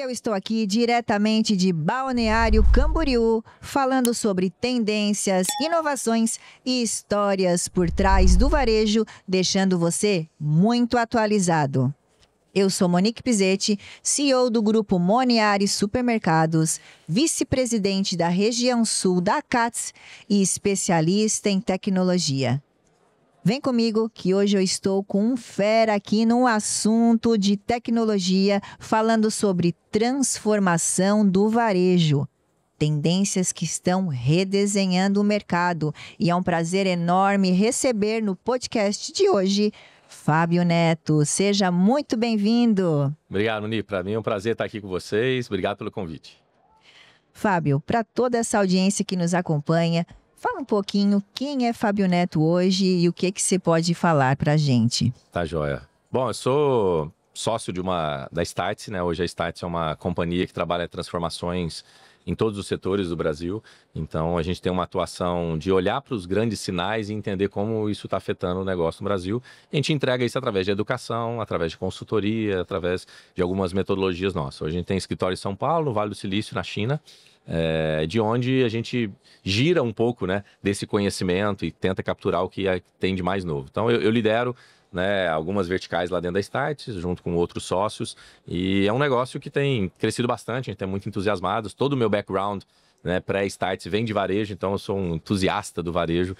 Eu estou aqui diretamente de Balneário Camboriú, falando sobre tendências, inovações e histórias por trás do varejo, deixando você muito atualizado. Eu sou Monique Pizzetti, CEO do Grupo Moniari Supermercados, vice-presidente da região sul da Catz e especialista em tecnologia. Vem comigo que hoje eu estou com um fera aqui no assunto de tecnologia, falando sobre transformação do varejo. Tendências que estão redesenhando o mercado. E é um prazer enorme receber no podcast de hoje Fábio Neto. Seja muito bem-vindo. Obrigado, Nuni. Para mim é um prazer estar aqui com vocês. Obrigado pelo convite. Fábio, para toda essa audiência que nos acompanha, fala um pouquinho quem é Fábio Neto hoje e o que você pode falar para a gente. Tá joia. Bom, eu sou sócio da Startse, né? Hoje a Startse é uma companhia que trabalha em transformações em todos os setores do Brasil. Então, a gente tem uma atuação de olhar para os grandes sinais e entender como isso está afetando o negócio no Brasil. A gente entrega isso através de educação, através de consultoria, através de algumas metodologias nossas. Hoje a gente tem escritório em São Paulo, no Vale do Silício, na China, de onde a gente gira um pouco, né, desse conhecimento e tenta capturar o que tem de mais novo. Então, eu lidero, né, algumas verticais lá dentro da Startse, junto com outros sócios, e é um negócio que tem crescido bastante, a gente é muito entusiasmados. Todo o meu background, né, pré-Startse vem de varejo, então eu sou um entusiasta do varejo,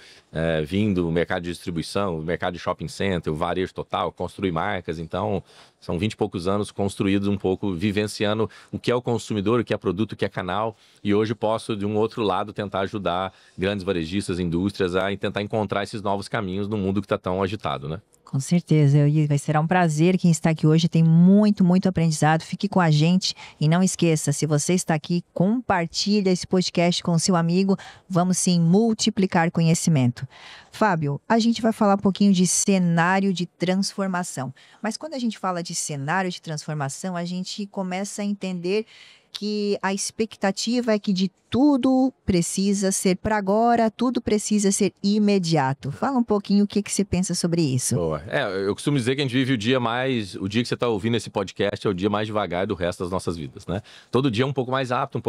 vim do mercado de distribuição, do mercado de shopping center, o varejo total, construir marcas. Então são 20 e poucos anos construídos um pouco, vivenciando o que é o consumidor, o que é produto, o que é canal, e hoje posso, de um outro lado, tentar ajudar grandes varejistas, indústrias a tentar encontrar esses novos caminhos no mundo que está tão agitado, né? Com certeza, será um prazer quem está aqui hoje, tem muito aprendizado. Fique com a gente e não esqueça, se você está aqui, compartilha esse podcast com seu amigo, vamos sim multiplicar conhecimento. Fábio, a gente vai falar um pouquinho de cenário de transformação, mas quando a gente fala de cenário de transformação, a gente começa a entender que a expectativa é que de tudo precisa ser para agora, tudo precisa ser imediato. Fala um pouquinho o que você pensa sobre isso. Boa. Eu costumo dizer que a gente vive o dia que você está ouvindo esse podcast é o dia mais devagar do resto das nossas vidas, né? Todo dia é um pouco mais rápido,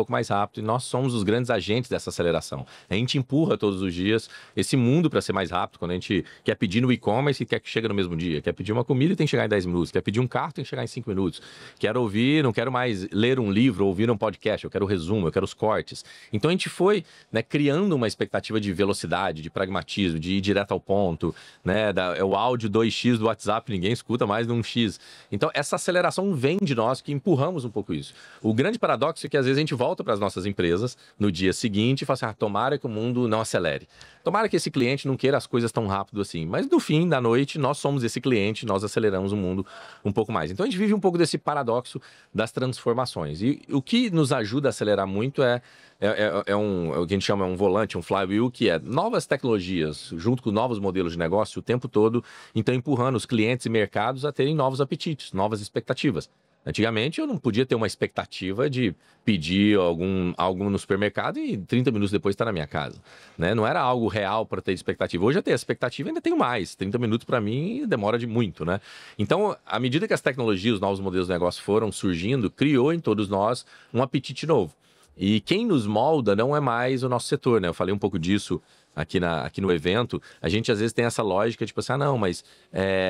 e nós somos os grandes agentes dessa aceleração. A gente empurra todos os dias esse mundo para ser mais rápido. Quando a gente quer pedir no e-commerce e quer que chegue no mesmo dia, quer pedir uma comida e tem que chegar em 10 minutos, quer pedir um carro tem que chegar em 5 minutos, quero ouvir, não quero mais ler um livro, ouvir um podcast, eu quero o resumo, eu quero os cortes. Então a gente foi, né, criando uma expectativa de velocidade, de pragmatismo, de ir direto ao ponto, né? É o áudio 2x do WhatsApp, ninguém escuta mais de 1x. Então essa aceleração vem de nós que empurramos um pouco isso. O grande paradoxo é que às vezes a gente volta para as nossas empresas no dia seguinte e fala assim, tomara que o mundo não acelere. Tomara que esse cliente não queira as coisas tão rápido assim. Mas no fim da noite, nós somos esse cliente, nós aceleramos o mundo um pouco mais. Então a gente vive um pouco desse paradoxo das transformações. E o que nos ajuda a acelerar muito é o que a gente chama um volante, um flywheel, que é novas tecnologias, junto com novos modelos de negócio o tempo todo, então empurrando os clientes e mercados a terem novos apetites, novas expectativas. Antigamente eu não podia ter uma expectativa de pedir algo no supermercado e 30 minutos depois estar na minha casa, né? Não era algo real para ter expectativa. Hoje eu tenho expectativa e ainda tenho mais. 30 minutos para mim demora de muito, né? Então, à medida que as tecnologias, os novos modelos de negócio foram surgindo, criou em todos nós um apetite novo. E quem nos molda não é mais o nosso setor, né? Eu falei um pouco disso aqui no evento. A gente às vezes tem essa lógica, tipo assim, mas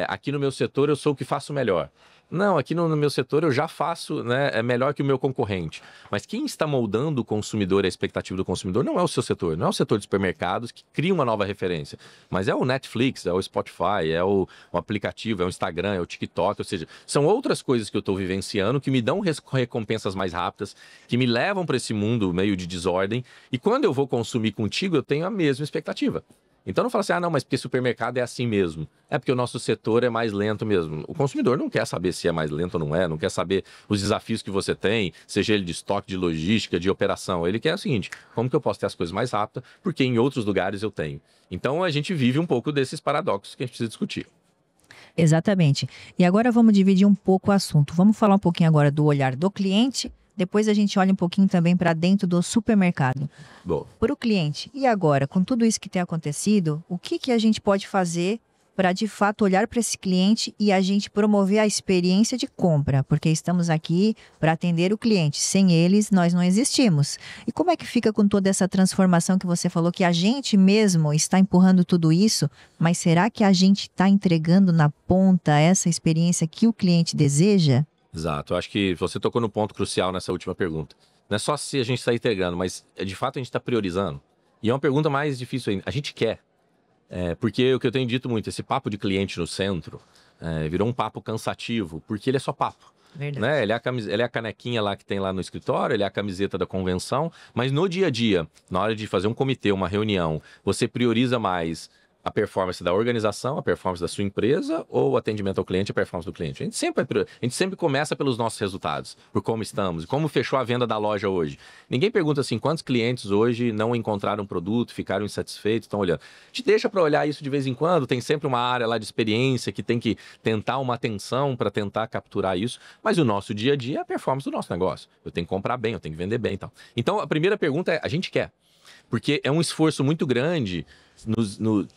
aqui no meu setor eu sou o que faço melhor. Não, aqui no meu setor eu já faço, né, melhor que o meu concorrente. Mas quem está moldando o consumidor, a expectativa do consumidor, não é o seu setor, não é o setor de supermercados que cria uma nova referência, mas é o Netflix, é o Spotify, é o aplicativo, é o Instagram, é o TikTok, ou seja, são outras coisas que eu estou vivenciando que me dão recompensas mais rápidas, que me levam para esse mundo meio de desordem, e quando eu vou consumir contigo, eu tenho a mesma expectativa. Então não fala assim, não, mas porque supermercado é assim mesmo. É porque o nosso setor é mais lento mesmo. O consumidor não quer saber se é mais lento ou não quer saber os desafios que você tem, seja ele de estoque, de logística, de operação. Ele quer o seguinte, como que eu posso ter as coisas mais rápidas, porque em outros lugares eu tenho. Então a gente vive um pouco desses paradoxos que a gente precisa discutir. Exatamente. E agora vamos dividir um pouco o assunto. Vamos falar um pouquinho agora do olhar do cliente. Depois a gente olha um pouquinho também para dentro do supermercado. Boa. Para o cliente. E agora, com tudo isso que tem acontecido, o que a gente pode fazer para de fato olhar para esse cliente e a gente promover a experiência de compra, porque estamos aqui para atender o cliente. Sem eles, nós não existimos. E como é que fica com toda essa transformação que você falou, que a gente mesmo está empurrando tudo isso, mas será que a gente está entregando na ponta essa experiência que o cliente deseja? Exato, eu acho que você tocou no ponto crucial nessa última pergunta. Não é só se a gente está integrando, mas de fato a gente está priorizando. E é uma pergunta mais difícil ainda. A gente quer. Porque o que eu tenho dito muito, esse papo de cliente no centro, virou um papo cansativo, porque ele é só papo. Verdade. Né? Ele é a canequinha lá que tem lá no escritório, ele é a camiseta da convenção, mas no dia a dia, na hora de fazer um comitê, uma reunião, você prioriza mais a performance da organização, a performance da sua empresa ou o atendimento ao cliente, a performance do cliente? A gente sempre começa pelos nossos resultados, por como estamos, como fechou a venda da loja hoje. Ninguém pergunta assim, quantos clientes hoje não encontraram um produto, ficaram insatisfeitos, estão olhando. A gente deixa para olhar isso de vez em quando, tem sempre uma área lá de experiência que tem que tentar uma atenção para tentar capturar isso, mas o nosso dia a dia é a performance do nosso negócio. Eu tenho que comprar bem, eu tenho que vender bem e tal. Então, a primeira pergunta é, a gente quer? Porque é um esforço muito grande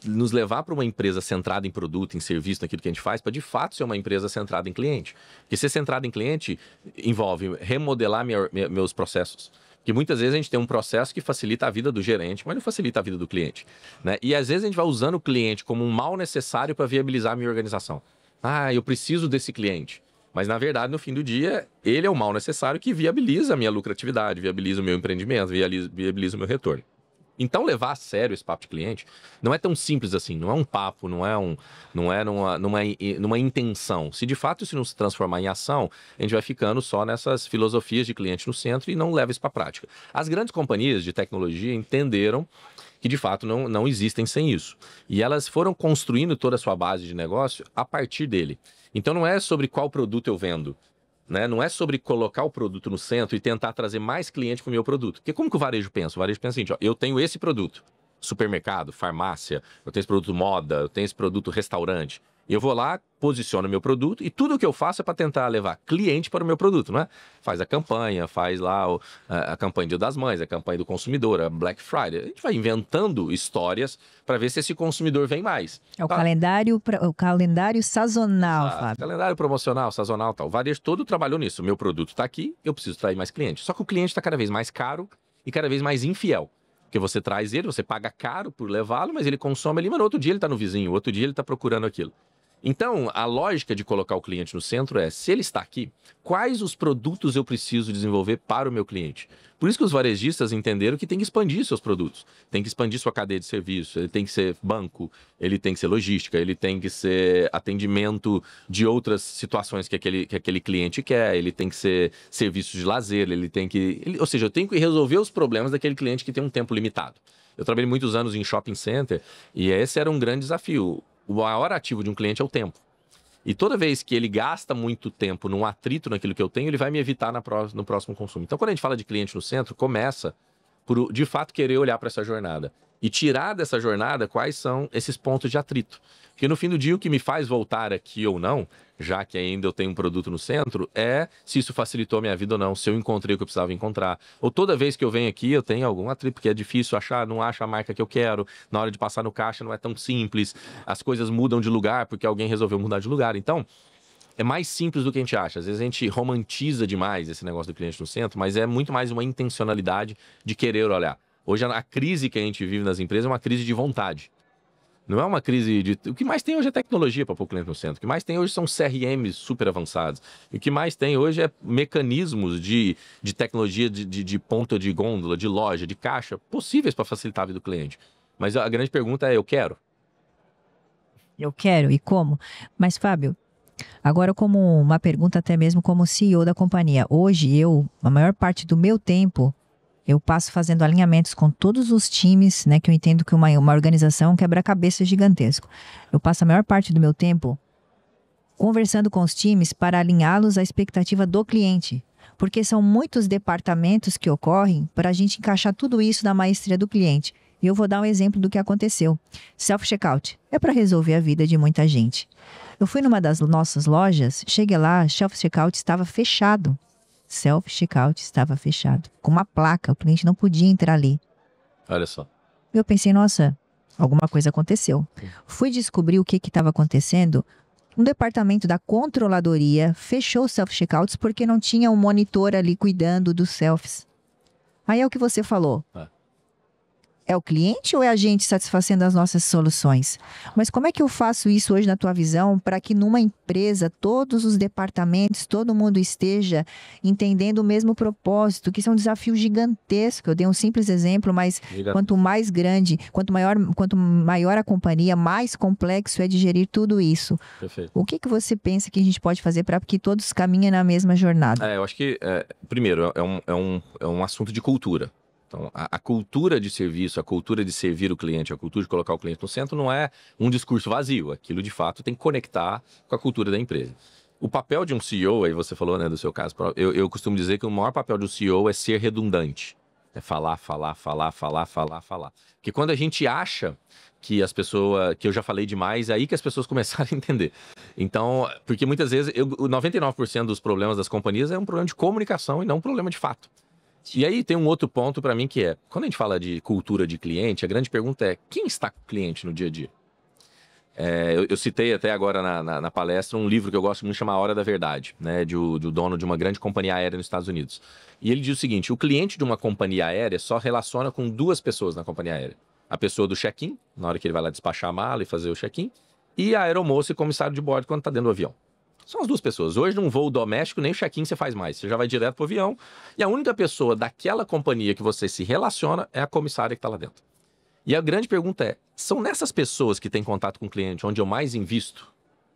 nos levar para uma empresa centrada em produto, em serviço, naquilo que a gente faz, para de fato ser uma empresa centrada em cliente. Porque ser centrada em cliente envolve remodelar meus processos. Porque muitas vezes a gente tem um processo que facilita a vida do gerente, mas não facilita a vida do cliente. Né? E às vezes a gente vai usando o cliente como um mal necessário para viabilizar a minha organização. Ah, eu preciso desse cliente. Mas, na verdade, no fim do dia, ele é o mal necessário que viabiliza a minha lucratividade, viabiliza o meu empreendimento, viabiliza o meu retorno. Então, levar a sério esse papo de cliente não é tão simples assim, não é um papo, não é numa intenção. Se de fato isso não se transformar em ação, a gente vai ficando só nessas filosofias de cliente no centro e não leva isso para a prática. As grandes companhias de tecnologia entenderam que de fato não existem sem isso. E elas foram construindo toda a sua base de negócio a partir dele. Então não é sobre qual produto eu vendo, né? Não é sobre colocar o produto no centro e tentar trazer mais cliente para o meu produto. Porque como que o varejo pensa? O varejo pensa assim, ó, eu tenho esse produto, supermercado, farmácia, eu tenho esse produto moda, eu tenho esse produto restaurante. Eu vou lá, posiciono o meu produto e tudo que eu faço é para tentar levar cliente para o meu produto, não é? Faz a campanha, faz lá a campanha do Dia das Mães, a campanha do consumidor, a Black Friday. A gente vai inventando histórias para ver se esse consumidor vem mais. É o calendário sazonal, Fábio. Calendário promocional, sazonal, tal. O varejo todo trabalhou nisso. O meu produto está aqui, eu preciso trazer mais clientes. Só que o cliente está cada vez mais caro e cada vez mais infiel. Porque você traz ele, você paga caro por levá-lo, mas ele consome ali, mas no outro dia ele está no vizinho, outro dia ele está procurando aquilo. Então, a lógica de colocar o cliente no centro é, se ele está aqui, quais os produtos eu preciso desenvolver para o meu cliente? Por isso que os varejistas entenderam que tem que expandir seus produtos, tem que expandir sua cadeia de serviço, ele tem que ser banco, ele tem que ser logística, ele tem que ser atendimento de outras situações que aquele cliente quer, ele tem que ser serviços de lazer, ou seja, eu tenho que resolver os problemas daquele cliente que tem um tempo limitado. Eu trabalhei muitos anos em shopping center e esse era um grande desafio. O maior ativo de um cliente é o tempo. E toda vez que ele gasta muito tempo num atrito naquilo que eu tenho, ele vai me evitar no próximo consumo. Então, quando a gente fala de cliente no centro, começa por, de fato, querer olhar para essa jornada. E tirar dessa jornada quais são esses pontos de atrito. Porque no fim do dia, o que me faz voltar aqui ou não, já que ainda eu tenho um produto no centro, é se isso facilitou a minha vida ou não, se eu encontrei o que eu precisava encontrar. Ou toda vez que eu venho aqui, eu tenho algum atrito, porque é difícil achar, não acho a marca que eu quero, na hora de passar no caixa não é tão simples, as coisas mudam de lugar porque alguém resolveu mudar de lugar. Então, é mais simples do que a gente acha. Às vezes a gente romantiza demais esse negócio do cliente no centro, mas é muito mais uma intencionalidade de querer olhar. Hoje a crise que a gente vive nas empresas é uma crise de vontade. Não é uma crise de... O que mais tem hoje é tecnologia para pôr o cliente no centro. O que mais tem hoje são CRMs super avançados. E o que mais tem hoje é mecanismos de tecnologia de ponta de gôndola, de loja, de caixa, possíveis para facilitar a vida do cliente. Mas a grande pergunta é, eu quero? Eu quero, e como? Mas, Fábio, agora como uma pergunta até mesmo como CEO da companhia. Hoje, a maior parte do meu tempo... eu passo fazendo alinhamentos com todos os times, né, que eu entendo que uma organização é um quebra-cabeça gigantesco. Eu passo a maior parte do meu tempo conversando com os times para alinhá-los à expectativa do cliente. Porque são muitos departamentos que ocorrem para a gente encaixar tudo isso na maestria do cliente. E eu vou dar um exemplo do que aconteceu. Self-checkout é para resolver a vida de muita gente. Eu fui numa das nossas lojas, cheguei lá, self-checkout estava fechado. Self-checkout estava fechado, com uma placa, o cliente não podia entrar ali. Olha só. Eu pensei, nossa, Alguma coisa aconteceu. Fui descobrir o que estava acontecendo. Um departamento da controladoria fechou os self-checkouts porque não tinha um monitor ali cuidando dos selfies. Aí é o que você falou. É o cliente ou é a gente satisfazendo as nossas soluções? Mas como é que eu faço isso hoje na tua visão para que numa empresa todos os departamentos, todo mundo esteja entendendo o mesmo propósito, que isso é um desafio gigantesco. Eu dei um simples exemplo, mas quanto mais grande, quanto maior a companhia, mais complexo é de gerir tudo isso. Perfeito. O que você pensa que a gente pode fazer para que todos caminhem na mesma jornada? Eu acho que, primeiro, é um assunto de cultura. Então, a cultura de serviço, a cultura de servir o cliente, a cultura de colocar o cliente no centro não é um discurso vazio. Aquilo, de fato, tem que conectar com a cultura da empresa. O papel de um CEO, aí você falou, né, do seu caso, eu costumo dizer que o maior papel do CEO é ser redundante. É falar. Porque quando a gente acha que as pessoas, que eu já falei demais, é aí que as pessoas começaram a entender. Então, porque muitas vezes, 99% dos problemas das companhias é um problema de comunicação e não um problema de fato. E aí tem um outro ponto para mim que é, quando a gente fala de cultura de cliente, a grande pergunta é, quem está com o cliente no dia a dia? Eu citei até agora na palestra um livro que eu gosto muito, chama A Hora da Verdade, né, do dono de uma grande companhia aérea nos Estados Unidos. E ele diz o seguinte, o cliente de uma companhia aérea só relaciona com duas pessoas na companhia aérea. A pessoa do check-in, na hora que ele vai lá despachar a mala e fazer o check-in, e a aeromoça e comissário de bordo quando está dentro do avião. São as duas pessoas. Hoje, num voo doméstico, nem o check-in você faz mais. Você já vai direto pro avião. E a única pessoa daquela companhia que você se relaciona é a comissária que está lá dentro. E a grande pergunta é, são nessas pessoas que têm contato com o cliente onde eu mais invisto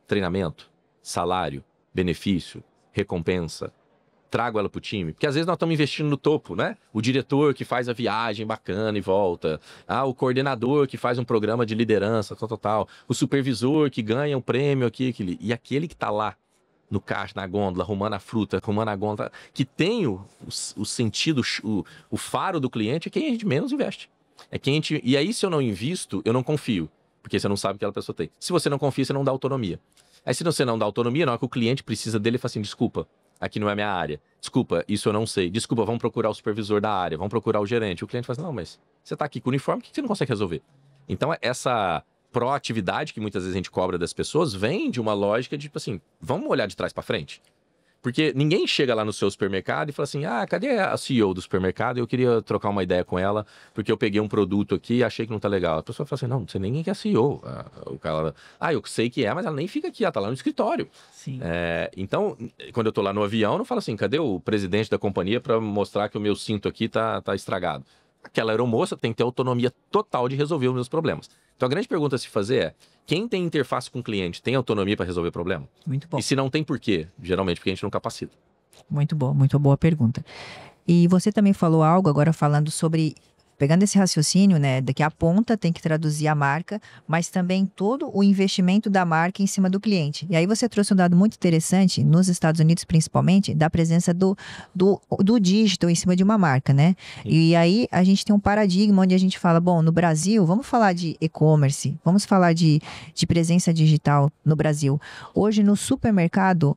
treinamento, salário, benefício, recompensa, trago ela pro time? Porque às vezes nós estamos investindo no topo, né? O diretor que faz a viagem bacana e volta. O coordenador que faz um programa de liderança, tal. O supervisor que ganha um prêmio aqui, aquele. E aquele que está lá no caixa, na gôndola, arrumando a fruta, arrumando a gôndola, que tem o sentido, o faro do cliente, é quem a gente menos investe. E aí, se eu não invisto, eu não confio. Porque você não sabe o que aquela pessoa tem. Se você não confia, você não dá autonomia. Aí, se você não dá autonomia, na hora que o cliente precisa dele, ele fala assim, desculpa, aqui não é minha área. Desculpa, isso eu não sei. Desculpa, vamos procurar o supervisor da área, vamos procurar o gerente. O cliente fala assim, não, mas você está aqui com o uniforme, por que você não consegue resolver? Então, essa proatividade que muitas vezes a gente cobra das pessoas vem de uma lógica de, tipo assim, vamos olhar de trás para frente? Porque ninguém chega lá no seu supermercado e fala assim, cadê a CEO do supermercado? Eu queria trocar uma ideia com ela, porque eu peguei um produto aqui e achei que não tá legal. A pessoa fala assim, não sei nem quem que é a CEO. O cara, eu sei que é, mas ela nem fica aqui, ela tá lá no escritório. Sim. Então, quando eu tô lá no avião, eu não falo assim, cadê o presidente da companhia para mostrar que o meu cinto aqui tá estragado? Aquela aeromoça tem que ter autonomia total de resolver os meus problemas. Então, a grande pergunta a se fazer é, quem tem interface com o cliente tem autonomia para resolver o problema? Muito bom. E se não tem, por quê? Geralmente porque a gente não capacita. Muito boa pergunta. E você também falou algo agora falando sobre, pegando esse raciocínio, né, de que a ponta tem que traduzir a marca, mas também todo o investimento da marca em cima do cliente. E aí você trouxe um dado muito interessante, nos Estados Unidos principalmente, da presença do digital em cima de uma marca, né? E aí a gente tem um paradigma onde a gente fala, bom, no Brasil, vamos falar de e-commerce, vamos falar de presença digital no Brasil. Hoje no supermercado,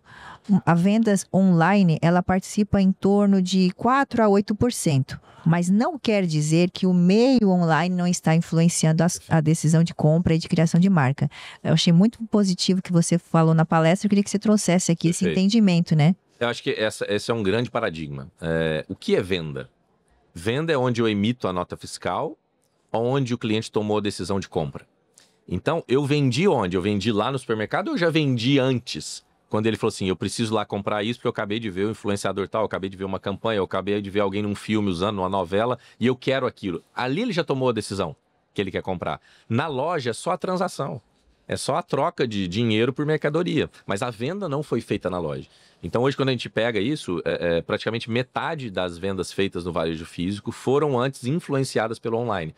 a vendas online, ela participa em torno de 4 a 8%. Mas não quer dizer que o meio online não está influenciando a decisão de compra e de criação de marca. Eu achei muito positivo que você falou na palestra, eu queria que você trouxesse aqui esse entendimento, né? Eu acho que esse é um grande paradigma. O que é venda? Venda é onde eu emito a nota fiscal, onde o cliente tomou a decisão de compra. Então, eu vendi onde? Eu vendi lá no supermercado ou eu já vendi antes? Quando ele falou assim, eu preciso lá comprar isso porque eu acabei de ver o influenciador tal, eu acabei de ver uma campanha, eu acabei de ver alguém num filme usando, uma novela, e eu quero aquilo. Ali ele já tomou a decisão que ele quer comprar. Na loja é só a transação. É só a troca de dinheiro por mercadoria. Mas a venda não foi feita na loja. Então hoje, quando a gente pega isso, praticamente metade das vendas feitas no varejo físico foram antes influenciadas pelo online.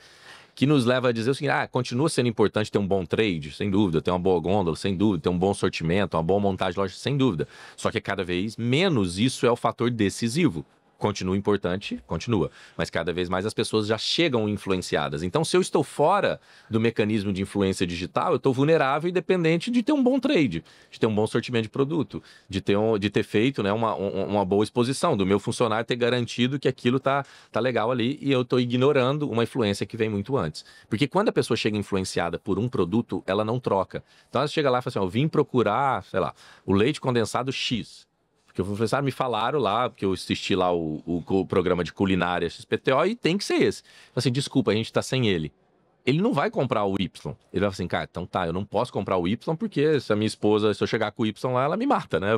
Que nos leva a dizer o seguinte, continua sendo importante ter um bom trade, sem dúvida, ter uma boa gôndola, sem dúvida, ter um bom sortimento, uma boa montagem de loja, sem dúvida. Só que cada vez menos isso é o fator decisivo. Continua importante, continua. Mas cada vez mais as pessoas já chegam influenciadas. Então, se eu estou fora do mecanismo de influência digital, eu estou vulnerável e dependente de ter um bom trade, de ter um bom sortimento de produto, de ter feito, né, uma boa exposição, do meu funcionário ter garantido que aquilo tá legal ali e eu estou ignorando uma influência que vem muito antes. Porque quando a pessoa chega influenciada por um produto, ela não troca. Então, ela chega lá e fala assim, eu vim procurar, sei lá, o leite condensado X. Porque os funcionários me falaram lá, porque eu assisti lá o programa de culinária XPTO e tem que ser esse. Assim, desculpa, a gente tá sem ele. Ele não vai comprar o Y. Ele vai assim, cara, então tá, eu não posso comprar o Y porque se a minha esposa, se eu chegar com o Y lá, ela me mata, né?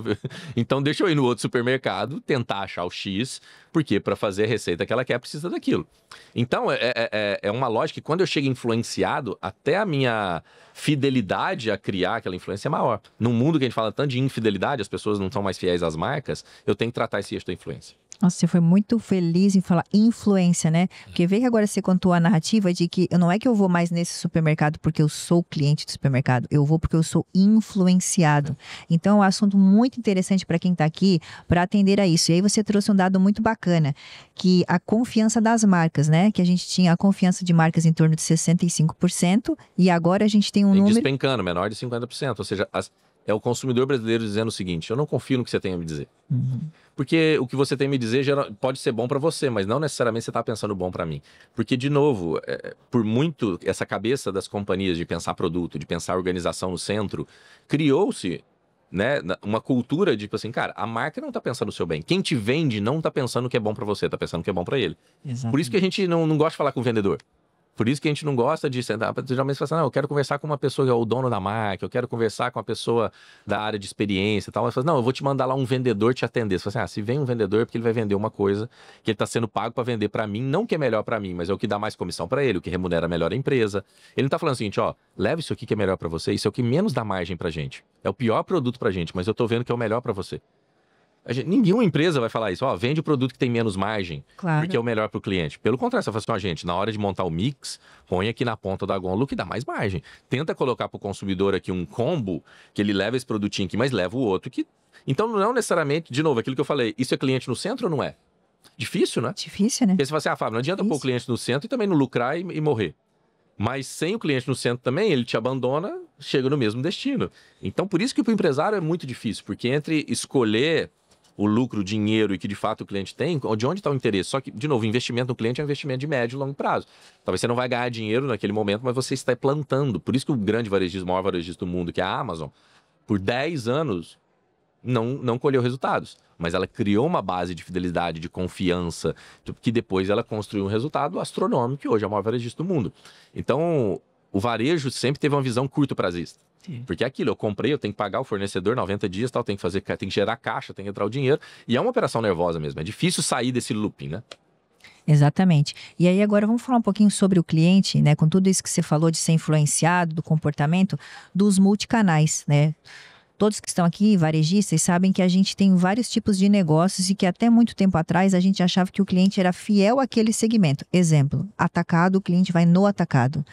Então deixa eu ir no outro supermercado, tentar achar o X, porque para fazer a receita que ela quer, precisa daquilo. Então, é uma lógica que quando eu chego influenciado, até a minha fidelidade a criar aquela influência é maior. Num mundo que a gente fala tanto de infidelidade, as pessoas não são mais fiéis às marcas, eu tenho que tratar esse eixo da influência. Nossa, você foi muito feliz em falar influência, né? Porque vê que agora você contou a narrativa de que não é que eu vou mais nesse supermercado porque eu sou cliente do supermercado, eu vou porque eu sou influenciado. Então, é um assunto muito interessante para quem está aqui para atender a isso. E aí você trouxe um dado muito bacana, que a confiança das marcas, né? Que a gente tinha a confiança de marcas em torno de 65% e agora a gente tem um número... Despencando, menor de 50%. Ou seja, é o consumidor brasileiro dizendo o seguinte, eu não confio no que você tem a me dizer. Porque o que você tem a me dizer pode ser bom para você, mas não necessariamente você está pensando bom para mim. Porque, de novo, por muito essa cabeça das companhias de pensar produto, de pensar organização no centro, criou-se, né, uma cultura de, tipo assim, cara, a marca não está pensando no seu bem. Quem te vende não está pensando que é bom para você, está pensando que é bom para ele. Exatamente. Por isso que a gente não gosta de falar com o vendedor. Por isso que a gente não gosta de sentar, geralmente fala assim, não, eu quero conversar com uma pessoa que é o dono da marca, eu quero conversar com uma pessoa da área de experiência e tal. Mas fala, não, eu vou te mandar lá um vendedor te atender. Você fala assim, se vem um vendedor é porque ele vai vender uma coisa que ele está sendo pago para vender para mim, não que é melhor para mim, mas é o que dá mais comissão para ele, o que remunera melhor a empresa. Ele não está falando o seguinte, ó, leva isso aqui que é melhor para você, isso é o que menos dá margem pra gente. É o pior produto pra gente, mas eu tô vendo que é o melhor para você. Nenhuma empresa vai falar isso, ó, vende o produto que tem menos margem, Claro. porque é o melhor para o cliente. Pelo contrário, você fala assim, ó, gente, na hora de montar o mix, põe aqui na ponta da gôndola o que dá mais margem. Tenta colocar para o consumidor aqui um combo, que ele leva esse produtinho aqui, mas leva o outro. Então, não necessariamente, de novo, aquilo que eu falei, isso é cliente no centro ou não é? Difícil, né? Difícil, né? Porque você fala assim, Fábio, não adianta pôr o cliente no centro e também não lucrar e morrer. Mas sem o cliente no centro também, ele te abandona, chega no mesmo destino. Então, por isso que para o empresário é muito difícil, porque entre escolher o lucro, o dinheiro e que de fato o cliente tem, de onde está o interesse? Só que, de novo, investimento no cliente é um investimento de médio e longo prazo. Talvez você não vai ganhar dinheiro naquele momento, mas você está plantando. Por isso que o grande varejista, o maior varejista do mundo, que é a Amazon, por 10 anos não colheu resultados. Mas ela criou uma base de fidelidade, de confiança, que depois ela construiu um resultado astronômico, que hoje é o maior varejista do mundo. Então, o varejo sempre teve uma visão curto-prazista. Porque é aquilo, eu comprei, eu tenho que pagar o fornecedor 90 dias, tal, tem que gerar caixa, tem que entrar o dinheiro. E é uma operação nervosa mesmo, é difícil sair desse looping, né? Exatamente. E aí agora vamos falar um pouquinho sobre o cliente, né? Com tudo isso que você falou de ser influenciado, do comportamento, dos multicanais, né? Todos que estão aqui, varejistas, sabem que a gente tem vários tipos de negócios e que até muito tempo atrás a gente achava que o cliente era fiel àquele segmento. Exemplo, atacado, o cliente vai no atacado.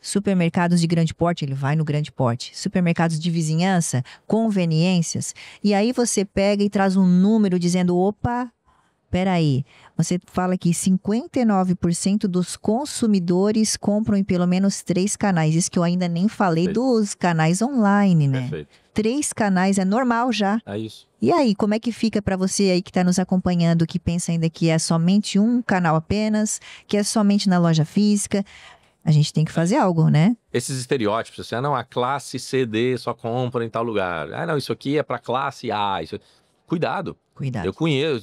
Supermercados de grande porte, ele vai no grande porte. Supermercados de vizinhança, conveniências. E aí você pega e traz um número dizendo, opa, peraí, você fala que 59% dos consumidores compram em pelo menos 3 canais. Isso que eu ainda nem falei dos canais online, né? Perfeito. 3 canais é normal já. É isso. E aí, como é que fica para você aí que está nos acompanhando, que pensa ainda que é somente um canal apenas, que é somente na loja física? A gente tem que fazer algo, né? Esses estereótipos, assim, não, a classe CD só compra em tal lugar. Não, isso aqui é para classe A. Cuidado. Cuidado.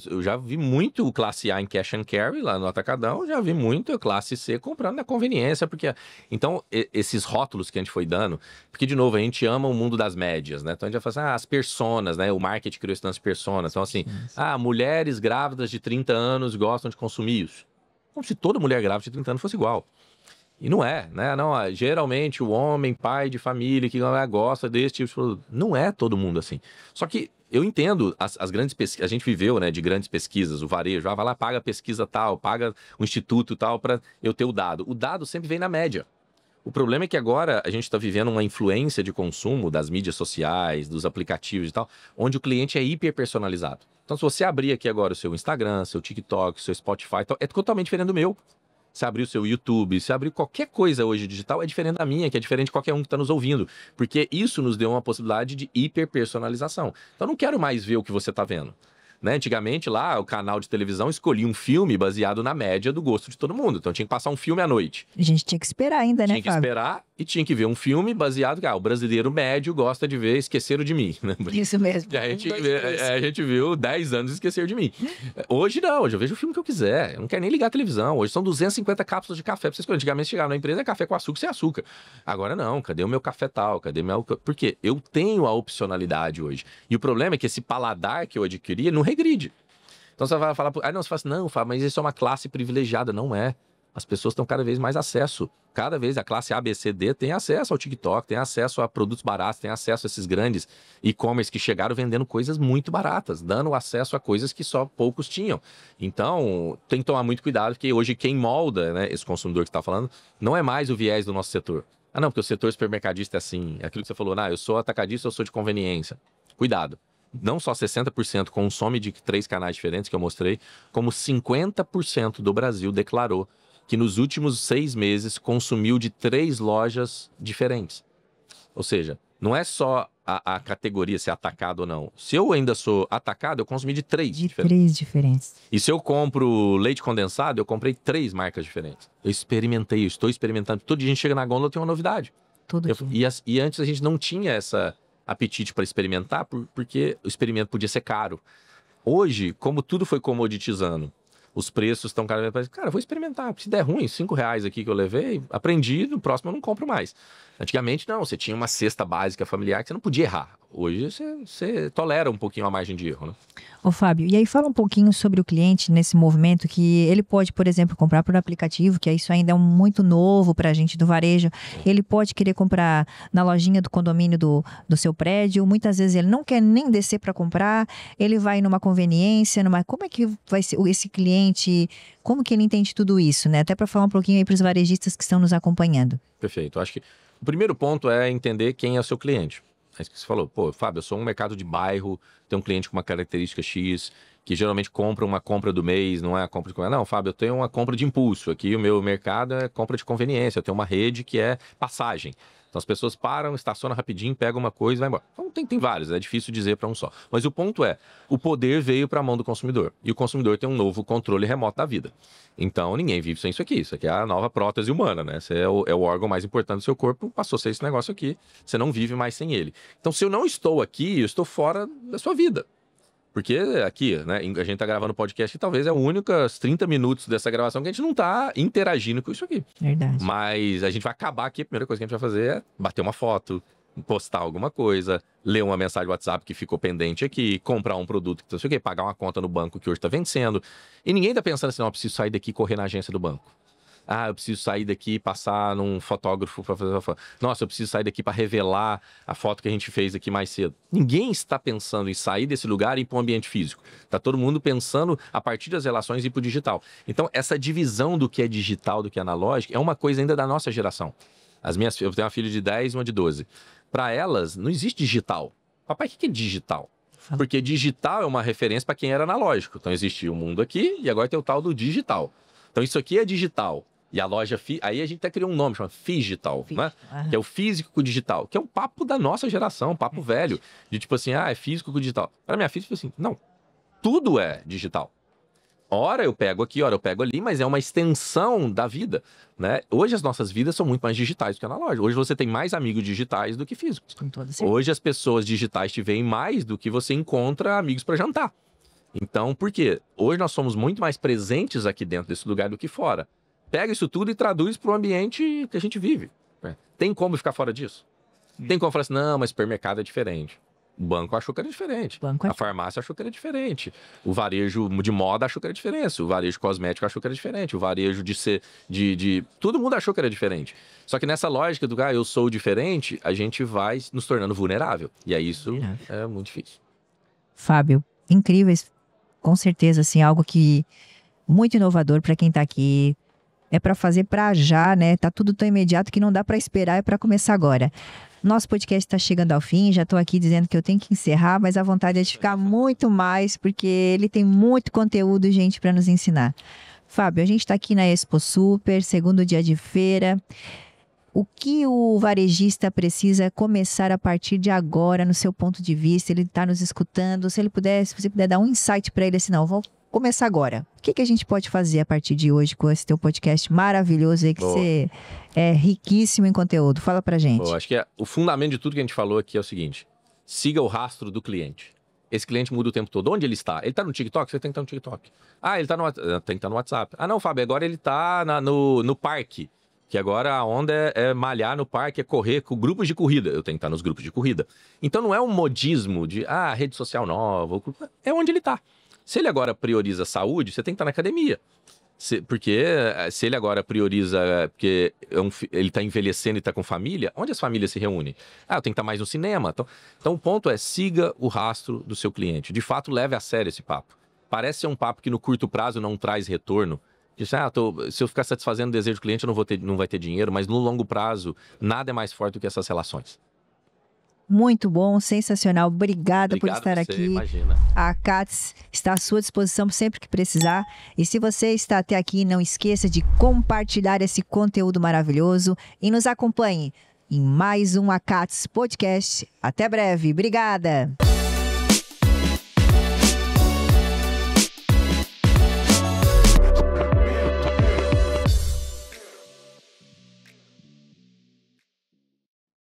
Eu já vi muito classe A em cash and carry lá no Atacadão, já vi muito classe C comprando na conveniência, porque... Então, esses rótulos que a gente foi dando, porque, de novo, a gente ama o mundo das médias, né? Então, a gente vai falar assim, as personas, né? O marketing criou esse lance de personas. Então, assim, mulheres grávidas de 30 anos gostam de consumir isso. Como se toda mulher grávida de 30 anos fosse igual. E não é, né? Não, geralmente o homem, pai de família, que gosta desse tipo de produto. Não é todo mundo assim. Só que eu entendo as grandes pesquisas, a gente viveu, né, de grandes pesquisas, o varejo, vai lá, paga a pesquisa tal, paga o instituto tal, para eu ter o dado. O dado sempre vem na média. O problema é que agora a gente está vivendo uma influência de consumo das mídias sociais, dos aplicativos e tal, onde o cliente é hiper personalizado. Então, se você abrir aqui agora o seu Instagram, seu TikTok, seu Spotify, então, é totalmente diferente do meu. Se abrir o seu YouTube, se abrir qualquer coisa hoje digital, é diferente da minha, que é diferente de qualquer um que está nos ouvindo. Porque isso nos deu uma possibilidade de hiperpersonalização. Então, eu não quero mais ver o que você está vendo. Né? Antigamente, lá, o canal de televisão escolhia um filme baseado na média do gosto de todo mundo. Então, tinha que passar um filme à noite. A gente tinha que esperar ainda, né, Tinha que esperar e tinha que ver um filme baseado... o brasileiro médio gosta de ver Esqueceram de Mim. Né? Isso mesmo. E a gente viu 10 anos Esqueceram de Mim. Hoje não, hoje eu vejo o filme que eu quiser. Eu não quero nem ligar a televisão. Hoje são 250 cápsulas de café pra você escolher. Antigamente chegava na empresa, é café com açúcar sem açúcar. Agora não, cadê o meu café tal? Cadê meu... Por quê? Eu tenho a opcionalidade hoje. E o problema é que esse paladar que eu adquiri não regride. Então você vai falar, não, você fala assim, não, Fábio, mas isso é uma classe privilegiada. Não é. As pessoas estão cada vez mais acesso. Cada vez a classe A, B, C, D tem acesso ao TikTok, tem acesso a produtos baratos, tem acesso a esses grandes e-commerce que chegaram vendendo coisas muito baratas, dando acesso a coisas que só poucos tinham. Então, tem que tomar muito cuidado, porque hoje quem molda, né, esse consumidor que está falando, não é mais o viés do nosso setor. Ah, não, porque o setor supermercadista é assim. É aquilo que você falou, eu sou atacadista, eu sou de conveniência. Cuidado. Não só 60% consome de 3 canais diferentes que eu mostrei, como 50% do Brasil declarou que nos últimos 6 meses consumiu de 3 lojas diferentes. Ou seja, não é só a categoria se é atacado ou não. Se eu ainda sou atacado, eu consumi de 3 diferentes. 3 diferentes. E se eu compro leite condensado, eu comprei 3 marcas diferentes. Eu experimentei, eu estou experimentando. Todo dia a gente chega na gôndola, tem uma novidade. E antes a gente não tinha essa apetite para experimentar, porque o experimento podia ser caro. Hoje, como tudo foi comoditizando, os preços estão cada vez mais... Cara, vou experimentar. Se der ruim, R$5 aqui que eu levei, aprendi, no próximo eu não compro mais. Antigamente, não. Você tinha uma cesta básica familiar que você não podia errar. Hoje, você tolera um pouquinho a margem de erro, né? Ô, Fábio, e aí fala um pouquinho sobre o cliente nesse movimento que ele pode, por exemplo, comprar por aplicativo, que isso ainda é muito novo pra gente do varejo. Ele pode querer comprar na lojinha do condomínio do seu prédio. Muitas vezes ele não quer nem descer para comprar. Ele vai numa conveniência, como é que vai ser esse cliente, como que ele entende tudo isso, né? Até para falar um pouquinho aí para os varejistas que estão nos acompanhando. Perfeito. Acho que o primeiro ponto é entender quem é o seu cliente. É isso que você falou. Pô, Fábio, eu sou um mercado de bairro, tenho um cliente com uma característica X, que geralmente compra uma compra do mês, não é a compra de... Não, Fábio, eu tenho uma compra de impulso. Aqui o meu mercado é compra de conveniência. Eu tenho uma rede que é passagem. Então as pessoas param, estacionam rapidinho, pegam uma coisa e vai embora. Então tem vários, é difícil dizer para um só. Mas o ponto é, o poder veio para a mão do consumidor. E o consumidor tem um novo controle remoto da vida. Então ninguém vive sem isso aqui. Isso aqui é a nova prótese humana, né? Esse é o órgão mais importante do seu corpo, passou a ser esse negócio aqui. Você não vive mais sem ele. Então se eu não estou aqui, eu estou fora da sua vida. Porque aqui, né, a gente tá gravando podcast e talvez é os únicos 30 minutos dessa gravação que a gente não tá interagindo com isso aqui. Verdade. Mas a gente vai acabar aqui, a primeira coisa que a gente vai fazer é bater uma foto, postar alguma coisa, ler uma mensagem do WhatsApp que ficou pendente aqui, comprar um produto que não sei o quê, pagar uma conta no banco que hoje tá vencendo. E ninguém tá pensando assim, não, eu preciso sair daqui e correr na agência do banco. Ah, eu preciso sair daqui e passar num fotógrafo para fazer uma foto. Nossa, eu preciso sair daqui para revelar a foto que a gente fez aqui mais cedo. Ninguém está pensando em sair desse lugar e ir para um ambiente físico. Está todo mundo pensando a partir das relações e ir para o digital. Então, essa divisão do que é digital, do que é analógico, é uma coisa ainda da nossa geração. Eu tenho uma filha de 10 e uma de 12. Para elas, não existe digital. Papai, o que é digital? Porque digital é uma referência para quem era analógico. Então, existe o mundo aqui e agora tem o tal do digital. Então, isso aqui é digital. E a loja... Aí a gente até criou um nome, chama Figital, né? Que é o físico com o digital. Que é um papo da nossa geração, um papo velho. De tipo assim, é físico com o digital. Para minha filha, tipo assim, não. Tudo é digital. Ora eu pego aqui, ora eu pego ali, mas é uma extensão da vida, né? Hoje as nossas vidas são muito mais digitais do que analógicas. Hoje você tem mais amigos digitais do que físicos. Com toda certeza. Hoje as pessoas digitais te veem mais do que você encontra amigos para jantar. Então, por quê? Hoje nós somos muito mais presentes aqui dentro desse lugar do que fora. Pega isso tudo e traduz para o ambiente que a gente vive. Tem como ficar fora disso? Tem como falar assim, não, mas supermercado é diferente. O banco achou que era diferente. A farmácia achou que era diferente. O varejo de moda achou que era diferente. O varejo cosmético achou que era diferente. O varejo todo mundo achou que era diferente. Só que nessa lógica do eu sou diferente, a gente vai nos tornando vulnerável. E aí isso é muito difícil. Fábio, incríveis. Com certeza, assim, algo que muito inovador para quem está aqui. É para fazer para já, né? Tá tudo tão imediato que não dá para esperar, é para começar agora. Nosso podcast está chegando ao fim, já estou aqui dizendo que eu tenho que encerrar, mas a vontade é de ficar muito mais, porque ele tem muito conteúdo, gente, para nos ensinar. Fábio, a gente está aqui na Expo Super, segundo dia de feira. O que o varejista precisa começar a partir de agora, no seu ponto de vista? Ele está nos escutando. Se você puder dar um insight para ele, assim, não, vou começar agora. O que a gente pode fazer a partir de hoje com esse teu podcast maravilhoso aí, que você é riquíssimo em conteúdo? Fala pra gente. Acho que o fundamento de tudo que a gente falou aqui é o seguinte: siga o rastro do cliente. Esse cliente muda o tempo todo. Onde ele está? Ele está no TikTok? Você tem que estar no TikTok. Ele está no tem que estar no WhatsApp. Não, Fábio, agora ele está no parque. Que agora a onda é malhar no parque, é correr com grupos de corrida. Eu tenho que estar nos grupos de corrida. Então não é um modismo de, rede social nova. É onde ele está. Se ele agora prioriza saúde, você tem que estar na academia. Porque se ele agora prioriza, porque ele está envelhecendo e está com família, onde as famílias se reúnem? Eu tenho que estar mais no cinema. Então o ponto é, siga o rastro do seu cliente. De fato, leve a sério esse papo. Parece ser um papo que no curto prazo não traz retorno. Se eu ficar satisfazendo o desejo do cliente, não vai ter dinheiro, mas no longo prazo, nada é mais forte do que essas relações. Muito bom, sensacional. Obrigada por estar aqui. Imagina. A Katz está à sua disposição sempre que precisar. E se você está até aqui, não esqueça de compartilhar esse conteúdo maravilhoso e nos acompanhe em mais um Katz Podcast. Até breve. Obrigada.